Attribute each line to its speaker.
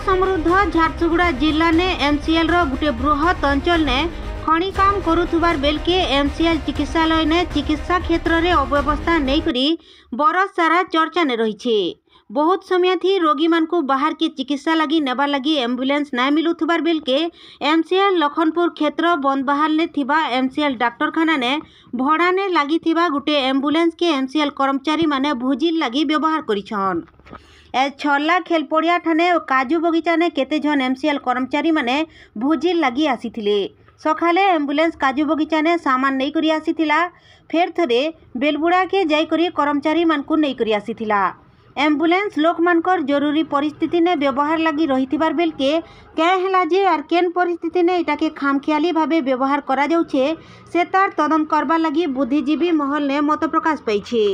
Speaker 1: समृद्ध झारसुगुड़ा जिला ने एमसीएल रो गुटे बृहत अंचल ने खणी काम करुथुबार बेलके एमसीएल चिकित्सालय ने चिकित्सा क्षेत्र में अव्यवस्था नहीं करी बरस सारा चर्चा ने रही। बहुत समय थी रोगी मान को बाहर के चिकित्सा लगी नेबार लगी एम्बुलेंस ना मिलुथुबार बेलके एमसीएल लखनपुर क्षेत्र बंदबाहाल ने थिबा एमसीएल डाक्तरखाना ने भड़ा ने लगी थिबा गुटे एम्बुलेंस के एमसीएल कर्मचारी माने भुजिल लगी व्यवहार करिछन। छल्ला खेलपड़िया ठाने काजू बगीचा ने केते जन एमसीएल कर्मचारी माने भुजिल लगी आसीथिले। सकाले एम्बुलेंस काजू बगीचा ने सामान नहीं करी आसीथिला। फेर थरे बेलबुड़ा के जाई करी कर्मचारी मानकु नहीं करी आसीथिला। एम्बुलेंस लोक मानकर जरूरी परिस्थिति ने व्यवहार लगी रहिथिबार बेलके क्या है जे आर केन परिस्थिति ने इटाके खामखियाली भावे व्यवहार करा जाउछे से तार तदंत करबा लगी बुद्धिजीवी महल ने मत प्रकाश पाइछे।